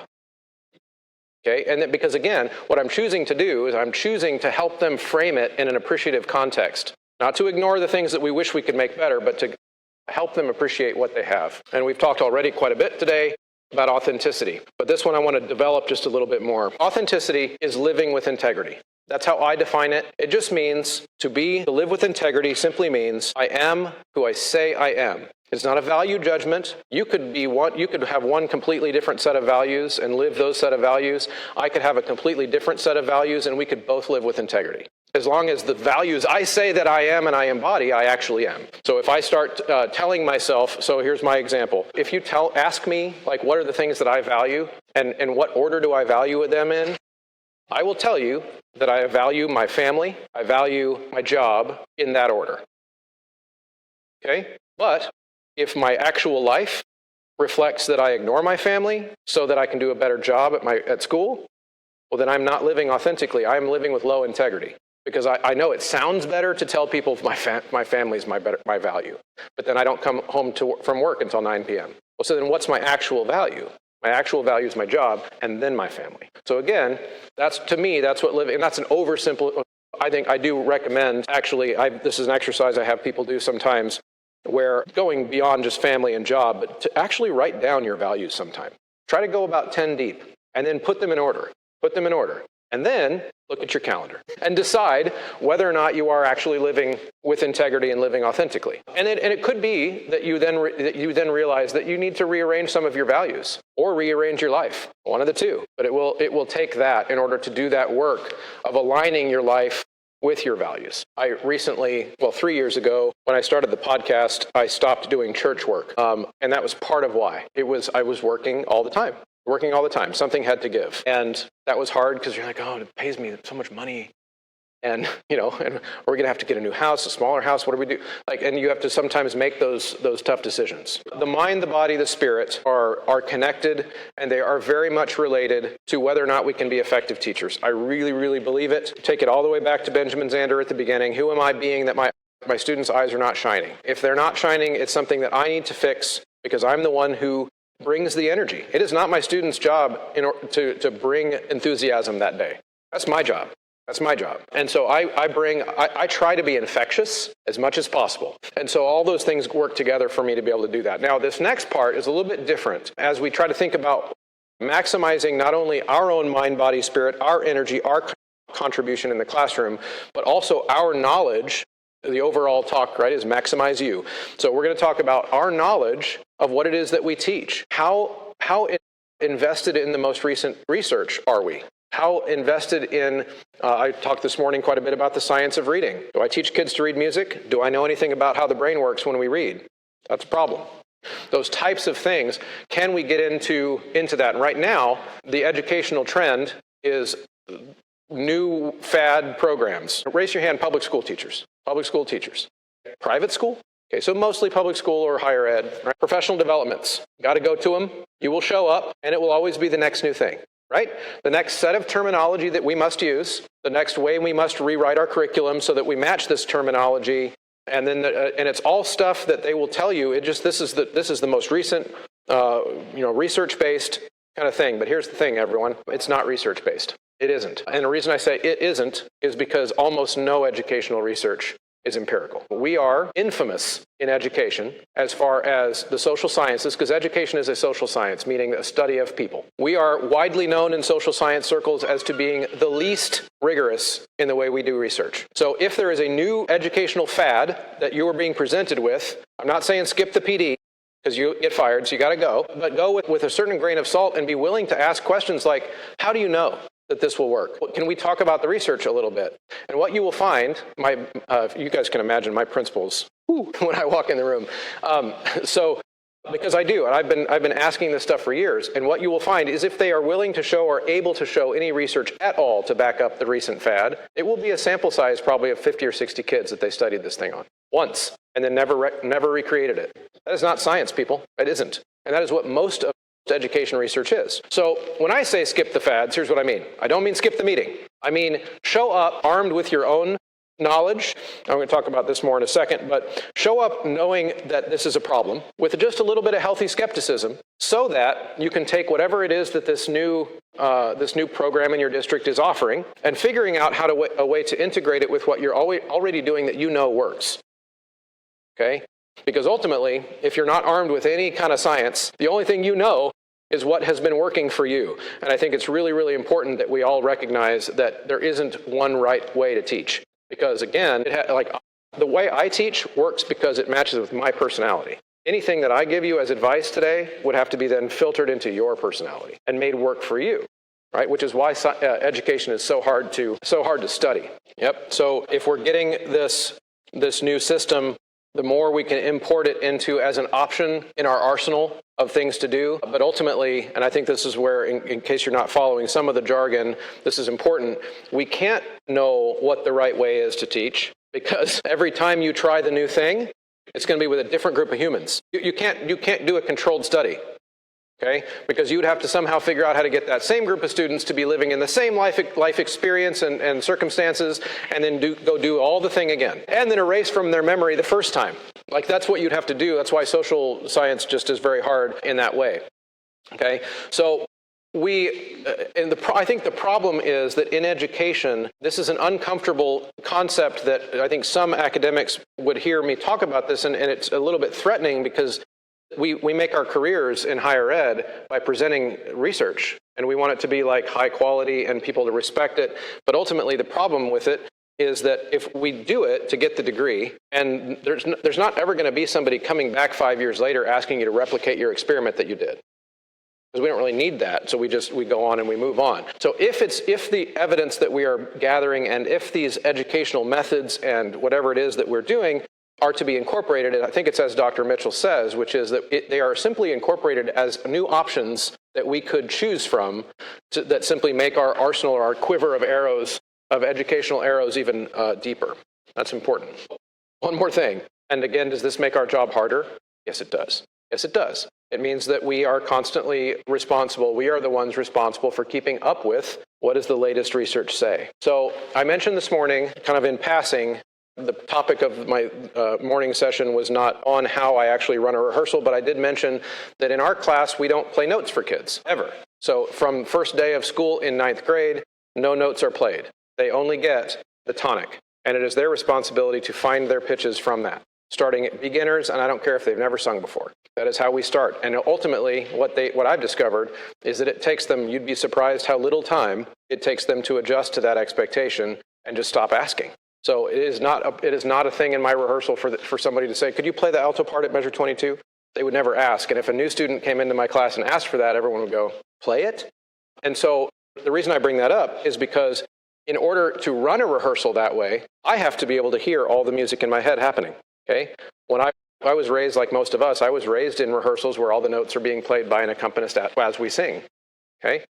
Okay, and then, because again, what I'm choosing to do is I'm choosing to help them frame it in an appreciative context. Not to ignore the things that we wish we could make better, but to help them appreciate what they have. And we've talked already quite a bit today about authenticity. But this one I want to develop just a little bit more. Authenticity is living with integrity. That's how I define it. It just means to live with integrity simply means I am who I say I am. It's not a value judgment. You could have one completely different set of values and live those set of values. I could have a completely different set of values, and we could both live with integrity. As long as the values I say that I am and I embody, I actually am. So if I start telling myself, so here's my example. If you ask me, like, what are the things that I value and what order do I value them in, I will tell you that I value my family, I value my job in that order. Okay? But if my actual life reflects that I ignore my family so that I can do a better job at school, well, then I'm not living authentically. I'm living with low integrity. because I know it sounds better to tell people my family's my value, but then I don't come home from work until 9 p.m. Well, so then what's my actual value? My actual value is my job and then my family. So again, to me, that's what living, and that's an oversimple. I think I do recommend, actually, this is an exercise I have people do sometimes, where going beyond just family and job, but to actually write down your values sometime. Try to go about 10 deep, and then put them in order. Put them in order. And then look at your calendar and decide whether or not you are actually living with integrity and living authentically. And it could be that you then realize that you need to rearrange some of your values or rearrange your life, one of the two. But it will take that in order to do that work of aligning your life with your values. I recently, 3 years ago, when I started the podcast, I stopped doing church work. And that was part of why. I was working all the time. Something had to give. And that was hard because you're like, oh, it pays me so much money. And, and we're going to have to get a new house, a smaller house. What do we do? And you have to sometimes make those tough decisions. The mind, the body, the spirit are connected, and they are very much related to whether or not we can be effective teachers. I really, really believe it. Take it all the way back to Benjamin Zander at the beginning. Who am I being that my students' eyes are not shining? If they're not shining, it's something that I need to fix because I'm the one who brings the energy. It is not my student's job to bring enthusiasm that day. That's my job. That's my job. And so I try to be infectious as much as possible. And so all those things work together for me to be able to do that. Now, this next part is a little bit different as we try to think about maximizing not only our own mind, body, spirit, our energy, our contribution in the classroom, but also our knowledge. The overall talk, right, is maximize you. So we're going to talk about our knowledge of what it is that we teach. How invested in the most recent research are we? How invested in, I talked this morning quite a bit about the science of reading. Do I teach kids to read music? Do I know anything about how the brain works when we read? That's a problem. Those types of things, can we get into that? And right now, the educational trend is new fad programs. Raise your hand, public school teachers. Public school teachers. Private school? Okay, so mostly public school or higher ed. Right? Professional developments. Got to go to them. You will show up, and it will always be the next new thing. Right? The next set of terminology that we must use, the next way we must rewrite our curriculum so that we match this terminology, and then and it's all stuff that they will tell you. This is the most recent, research-based kind of thing. But here's the thing, everyone: it's not research-based. It isn't. And the reason I say it isn't is because almost no educational research is empirical. We are infamous in education as far as the social sciences, because education is a social science, meaning a study of people. We are widely known in social science circles as to being the least rigorous in the way we do research. So if there is a new educational fad that you are being presented with, I'm not saying skip the PD, because you get fired, so you got to go, but go with a certain grain of salt and be willing to ask questions like, how do you know that this will work? Can we talk about the research a little bit? And what you will find, you guys can imagine my principles when I walk in the room. Because I do, and I've been asking this stuff for years. And what you will find is if they are willing to show or able to show any research at all to back up the recent fad, it will be a sample size probably of 50 or 60 kids that they studied this thing on once and then never recreated it. That is not science, people. It isn't. And that is what most of education research is. So when I say skip the fads, here's what I mean. I don't mean skip the meeting. I mean show up armed with your own knowledge. I'm going to talk about this more in a second, but show up knowing that this is a problem with just a little bit of healthy skepticism so that you can take whatever it is that this new program in your district is offering and figuring out a way to integrate it with what you're already doing that you know works. Okay? Because ultimately, if you're not armed with any kind of science, the only thing you know is what has been working for you. And I think it's really, really important that we all recognize that there isn't one right way to teach. Because again, the way I teach works because it matches with my personality. Anything that I give you as advice today would have to be then filtered into your personality and made work for you. Right? Which is why education is so hard to study. Yep. So if we're getting this new system, the more we can import it into as an option in our arsenal of things to do. But ultimately, and I think this is where, in case you're not following some of the jargon, this is important, we can't know what the right way is to teach because every time you try the new thing, it's going to be with a different group of humans. You can't do a controlled study. Okay? Because you would have to somehow figure out how to get that same group of students to be living in the same life experience and circumstances, and then go do all the thing again. And then erase from their memory the first time. Like, that's what you'd have to do. That's why social science just is very hard in that way. Okay? So I think the problem is that in education, this is an uncomfortable concept that I think some academics would hear me talk about this, and it's a little bit threatening because we make our careers in higher ed by presenting research, and we want it to be like high quality and people to respect it. But ultimately, the problem with it is that if we do it to get the degree, and there's not ever going to be somebody coming back 5 years later asking you to replicate your experiment that you did. Because we don't really need that, so we go on and we move on. So if the evidence that we are gathering and if these educational methods and whatever it is that we're doing are to be incorporated, and I think it's as Dr. Mitchell says, which is that they are simply incorporated as new options that we could choose from that simply make our arsenal or our quiver of arrows, of educational arrows, even deeper. That's important. One more thing, and again, does this make our job harder? Yes, it does. Yes, it does. It means that we are constantly responsible. We are the ones responsible for keeping up with what does the latest research say. So I mentioned this morning, kind of in passing, the topic of my morning session was not on how I actually run a rehearsal, but I did mention that in our class, we don't play notes for kids, ever. So from first day of school in 9th grade, no notes are played. They only get the tonic, and it is their responsibility to find their pitches from that, starting at beginners, and I don't care if they've never sung before. That is how we start. And ultimately, what I've discovered is that it takes them, you'd be surprised how little time it takes them to adjust to that expectation and just stop asking. So it is not a thing in my rehearsal for somebody to say, could you play the alto part at measure 22? They would never ask. And if a new student came into my class and asked for that, everyone would go, play it? And so the reason I bring that up is because in order to run a rehearsal that way, I have to be able to hear all the music in my head happening. Okay? When I was raised like most of us, I was raised in rehearsals where all the notes are being played by an accompanist as we sing. Okay?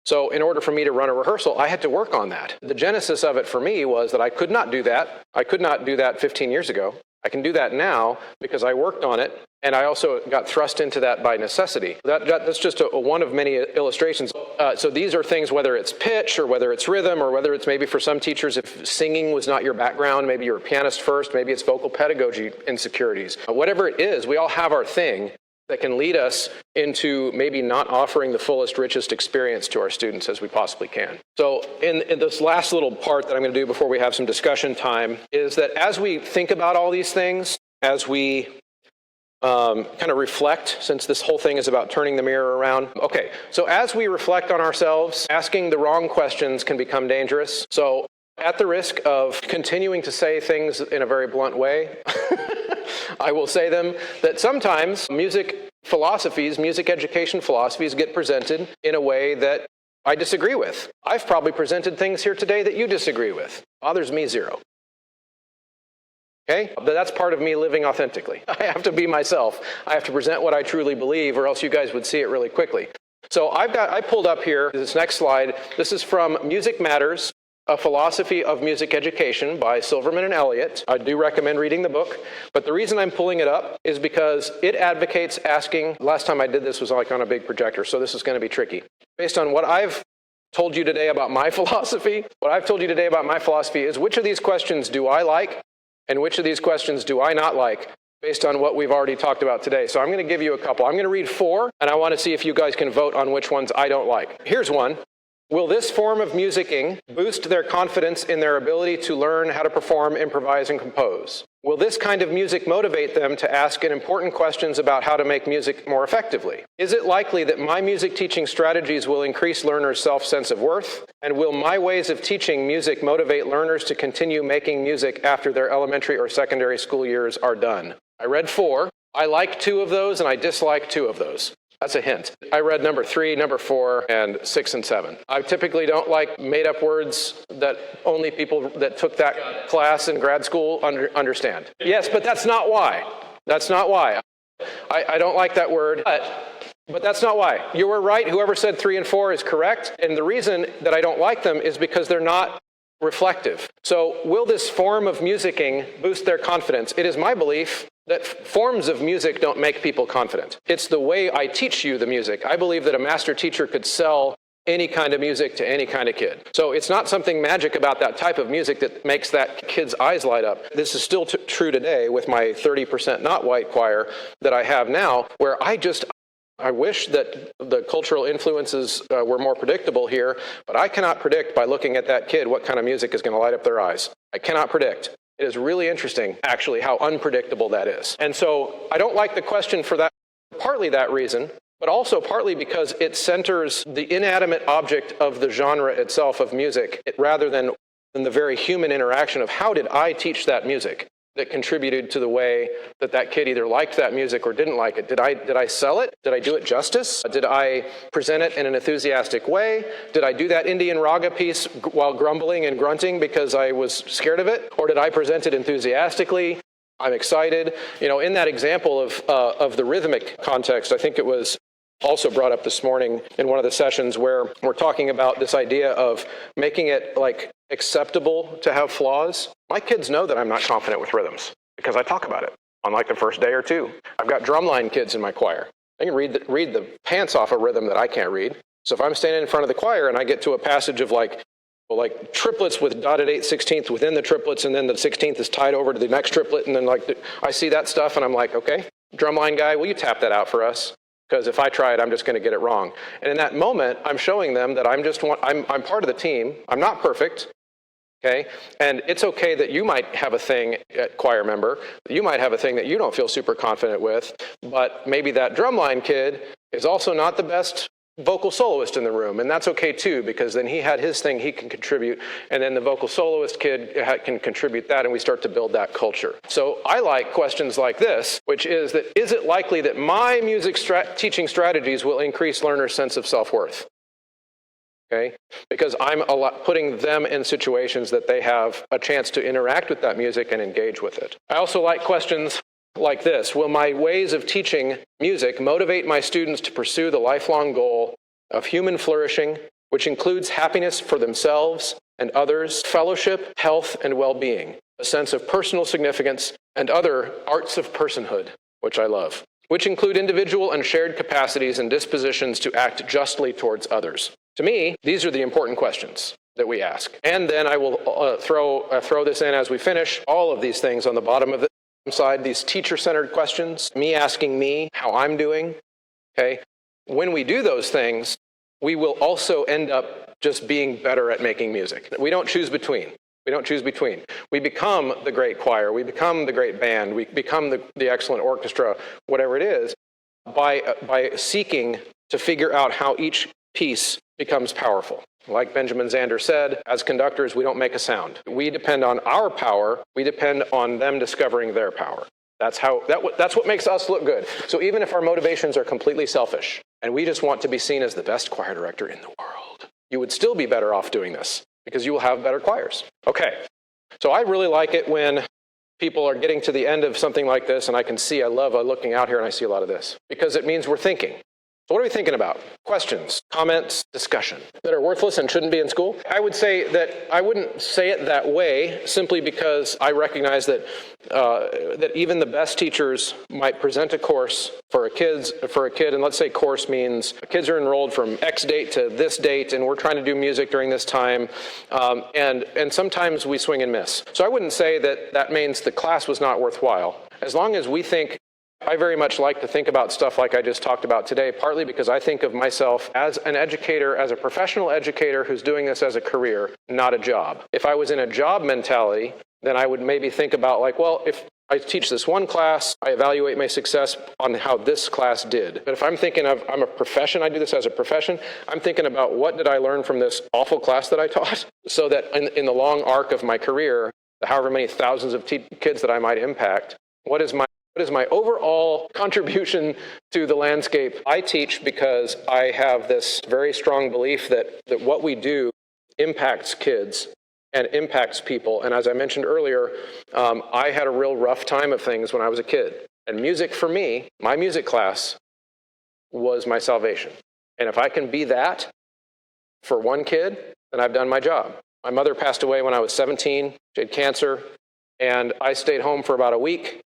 So in order for me to run a rehearsal, I had to work on that. The genesis of it for me was that I could not do that. I could not do that 15 years ago. I can do that now because I worked on it, and I also got thrust into that by necessity. That's just one of many illustrations. So these are things, whether it's pitch or whether it's rhythm or whether it's maybe for some teachers, if singing was not your background, maybe you're a pianist first, maybe it's vocal pedagogy insecurities. Whatever it is, we all have our thing that can lead us into maybe not offering the fullest, richest experience to our students as we possibly can. So in this last little part that I'm going to do before we have some discussion time is that as we think about all these things, as we kind of reflect, since this whole thing is about turning the mirror around. Okay, so as we reflect on ourselves, asking the wrong questions can become dangerous. So at the risk of continuing to say things in a very blunt way, I will say them, that sometimes music education philosophies get presented in a way that I disagree with. I've probably presented things here today that you disagree with. Bothers me zero. Okay? But that's part of me living authentically. I have to be myself. I have to present what I truly believe, or else you guys would see it really quickly. So I pulled up here this next slide. This is from Music Matters, A Philosophy of Music Education by Silverman and Elliott. I do recommend reading the book, but the reason I'm pulling it up is because it advocates asking, last time I did this was like on a big projector, so this is going to be tricky. Based on what I've told you today about my philosophy, is which of these questions do I like and which of these questions do I not like based on what we've already talked about today. So I'm going to give you a couple. I'm going to read 4, and I want to see if you guys can vote on which ones I don't like. Here's one. Will this form of musicking boost their confidence in their ability to learn how to perform, improvise, and compose? Will this kind of music motivate them to ask important questions about how to make music more effectively? Is it likely that my music teaching strategies will increase learners' self-sense of worth? And will my ways of teaching music motivate learners to continue making music after their elementary or secondary school years are done? I read 4. I like 2 of those, and I dislike 2 of those. That's a hint. I read number 3, number 4, and 6 and 7. I typically don't like made-up words that only people that took that class in grad school understand. Yes, but that's not why. That's not why. I don't like that word, but that's not why. You were right. Whoever said 3 and 4 is correct. And the reason that I don't like them is because they're not reflective. So will this form of musicking boost their confidence? It is my belief that forms of music don't make people confident. It's the way I teach you the music. I believe that a master teacher could sell any kind of music to any kind of kid. So it's not something magic about that type of music that makes that kid's eyes light up. This is still true today with my 30% not white choir that I have now, where I wish that the cultural influences were more predictable here, but I cannot predict by looking at that kid what kind of music is going to light up their eyes. I cannot predict. It is really interesting, actually, how unpredictable that is. And so I don't like the question for that, partly that reason, but also partly because it centers the inanimate object of the genre itself of music, rather than the very human interaction of how did I teach that music that contributed to the way that that kid either liked that music or didn't like it. Did I sell it? Did I do it justice? Did I present it in an enthusiastic way? Did I do that Indian raga piece while grumbling and grunting because I was scared of it? Or did I present it enthusiastically? I'm excited. In that example of the rhythmic context, I think it was also brought up this morning in one of the sessions where we're talking about this idea of making it like acceptable to have flaws. My kids know that I'm not confident with rhythms because I talk about it on like the first day or two. I've got drumline kids in my choir. They can read the pants off a rhythm that I can't read. So if I'm standing in front of the choir and I get to a passage of like triplets with dotted 8/16 within the triplets, and then the 16th is tied over to the next triplet, and then I see that stuff and I'm like, okay, drumline guy, will you tap that out for us? Because if I try it, I'm just going to get it wrong. And in that moment, I'm showing them that I'm part of the team. I'm not perfect, okay? And it's okay that you might have a thing, choir member, you might have a thing that you don't feel super confident with, but maybe that drumline kid is also not the best vocal soloist in the room, and that's okay too, because then he had his thing he can contribute, and then the vocal soloist kid can contribute that, and we start to build that culture. So I like questions like this, which is it likely that my music teaching strategies will increase learners' sense of self-worth? Okay? Because I'm putting them in situations that they have a chance to interact with that music and engage with it. I also like questions like this. Will my ways of teaching music motivate my students to pursue the lifelong goal of human flourishing, which includes happiness for themselves and others, fellowship, health, and well-being, a sense of personal significance, and other arts of personhood, which I love, which include individual and shared capacities and dispositions to act justly towards others? To me, these are the important questions that we ask. And then I will throw this in as we finish, all of these things on the bottom of the side, these teacher-centered questions, me asking me how I'm doing, okay? When we do those things, we will also end up just being better at making music. We don't choose between. We become the great choir, we become the great band, we become the excellent orchestra, whatever it is, by seeking to figure out how each piece becomes powerful. Like Benjamin Zander said, as conductors, we don't make a sound. We depend on our power. We depend on them discovering their power. That's what makes us look good. So even if our motivations are completely selfish, and we just want to be seen as the best choir director in the world, you would still be better off doing this because you will have better choirs. Okay, so I really like it when people are getting to the end of something like this, and I love looking out here and I see a lot of this, because it means we're thinking. So what are we thinking about? Questions, comments, discussion that are worthless and shouldn't be in school? I would say that I wouldn't say it that way simply because I recognize that that even the best teachers might present a course for a kid, and let's say course means kids are enrolled from X date to this date, and we're trying to do music during this time, and sometimes we swing and miss. So I wouldn't say that means the class was not worthwhile. As long as we think, I very much like to think about stuff like I just talked about today, partly because I think of myself as an educator, as a professional educator who's doing this as a career, not a job. If I was in a job mentality, then I would maybe think about if I teach this one class, I evaluate my success on how this class did. But if I'm thinking I'm a profession, I do this as a profession, I'm thinking about what did I learn from this awful class that I taught, so that in the long arc of my career, however many thousands of kids that I might impact, what is my overall contribution to the landscape? I teach because I have this very strong belief that what we do impacts kids and impacts people. And as I mentioned earlier, I had a real rough time of things when I was a kid. And music for me, my music class, was my salvation. And if I can be that for one kid, then I've done my job. My mother passed away when I was 17. She had cancer. And I stayed home for about a week.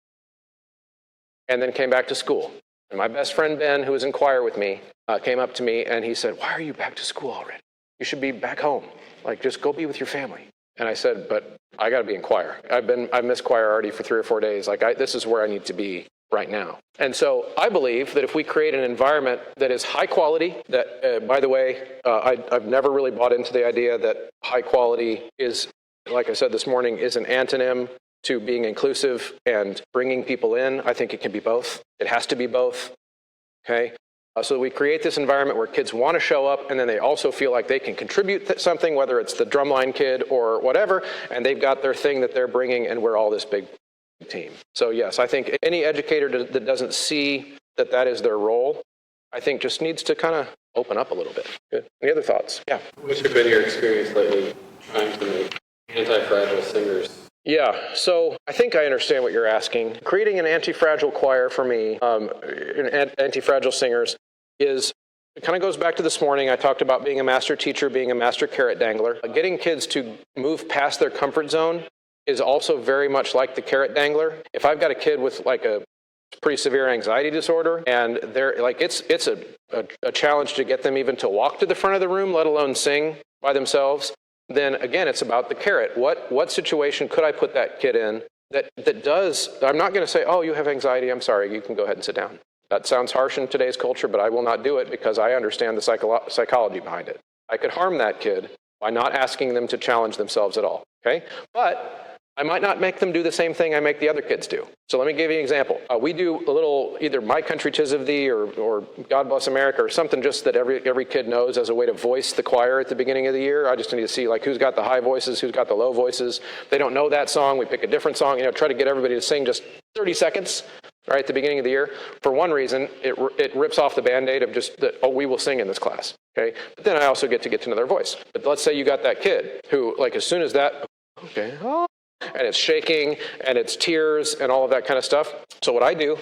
and then came back to school. And my best friend, Ben, who was in choir with me, came up to me and he said, "Why are you back to school already? You should be back home. Like, just go be with your family." And I said, "But I got to be in choir. I've missed choir already for 3 or 4 days. Like, this is where I need to be right now." And so I believe that if we create an environment that is high quality, that, by the way, I've never really bought into the idea that high quality is, like I said this morning, is an antonym to being inclusive and bringing people in. I think it can be both. It has to be both, okay? So we create this environment where kids want to show up, and then they also feel like they can contribute something, whether it's the drumline kid or whatever, and they've got their thing that they're bringing, and we're all this big team. So yes, I think any educator that doesn't see that that is their role, I think just needs to kind of open up a little bit. Good. Any other thoughts? Yeah. What's been your experience lately trying to make anti-fragile singers? Yeah, so I think I understand what you're asking. Creating an anti-fragile choir for me, anti-fragile singers, it kind of goes back to this morning. I talked about being a master teacher, being a master carrot dangler. Getting kids to move past their comfort zone is also very much like the carrot dangler. If I've got a kid with like a pretty severe anxiety disorder, and they're like, it's a challenge to get them even to walk to the front of the room, let alone sing by themselves, then again, it's about the carrot. What situation could I put that kid in that does, I'm not going to say, "Oh, you have anxiety, I'm sorry, you can go ahead and sit down." That sounds harsh in today's culture, but I will not do it because I understand the psychology behind it. I could harm that kid by not asking them to challenge themselves at all, okay? But I might not make them do the same thing I make the other kids do. So let me give you an example. We do a little, either My Country 'Tis of Thee or God Bless America or something just that every kid knows as a way to voice the choir at the beginning of the year. I just need to see like who's got the high voices, who's got the low voices. If they don't know that song, we pick a different song, try to get everybody to sing just 30 seconds. Right at the beginning of the year. For one reason, it rips off the Band-Aid of just that, "Oh, we will sing in this class." Okay, but then I also get to know their voice. But let's say you got that kid who, like, as soon as that, okay, oh, and it's shaking and it's tears and all of that kind of stuff. So what I do,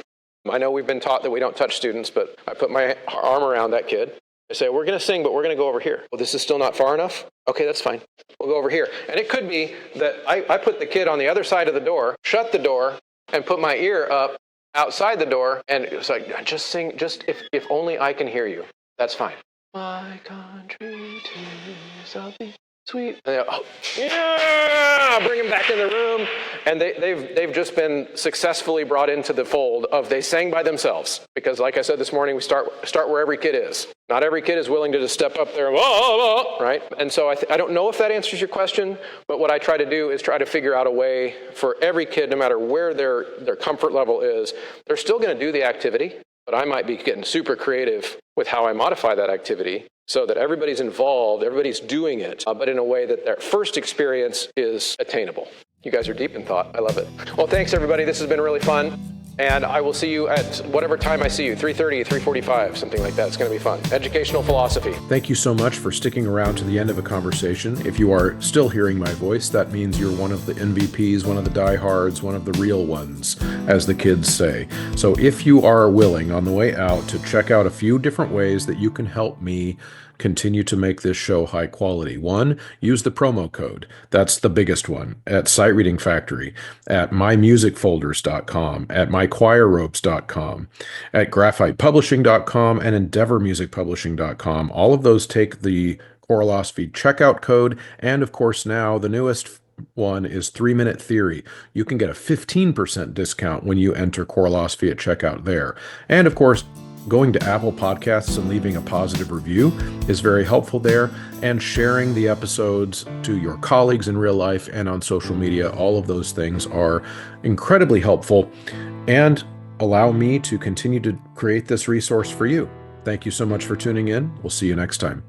I know we've been taught that we don't touch students, but I put my arm around that kid. I say, "We're going to sing, but we're going to go over here." "Well, this is still not far enough?" "Okay, that's fine. We'll go over here." And it could be that I put the kid on the other side of the door, shut the door, and put my ear up outside the door, and it was like, "Just sing, just if only I can hear you. That's fine." My country 'tis of thee, sweet. And oh, yeah, bring them back in the room, and they've just been successfully brought into the fold of they sang by themselves. Because, like I said this morning, we start where every kid is. Not every kid is willing to just step up there, right? And so I don't know if that answers your question, but what I try to do is try to figure out a way for every kid, no matter where their comfort level is, they're still going to do the activity, but I might be getting super creative with how I modify that activity so that everybody's involved, everybody's doing it, but in a way that their first experience is attainable. You guys are deep in thought. I love it. Well, thanks, everybody. This has been really fun. And I will see you at whatever time I see you, 3:30, 3:45, something like that. It's going to be fun. Educational philosophy. Thank you so much for sticking around to the end of a conversation. If you are still hearing my voice, that means you're one of the MVPs, one of the diehards, one of the real ones, as the kids say. So if you are willing on the way out to check out a few different ways that you can help me continue to make this show high quality. One, use the promo code. That's the biggest one. At Sight Reading Factory, at mymusicfolders.com, at mychoirropes.com, at graphitepublishing.com, and endeavormusicpublishing.com. All of those take the Choralosophy checkout code, and of course now the newest one is 3-Minute Theory. You can get a 15% discount when you enter Choralosophy at checkout there. And of course, going to Apple Podcasts and leaving a positive review is very helpful there, and sharing the episodes to your colleagues in real life and on social media. All of those things are incredibly helpful and allow me to continue to create this resource for you. Thank you so much for tuning in. We'll see you next time.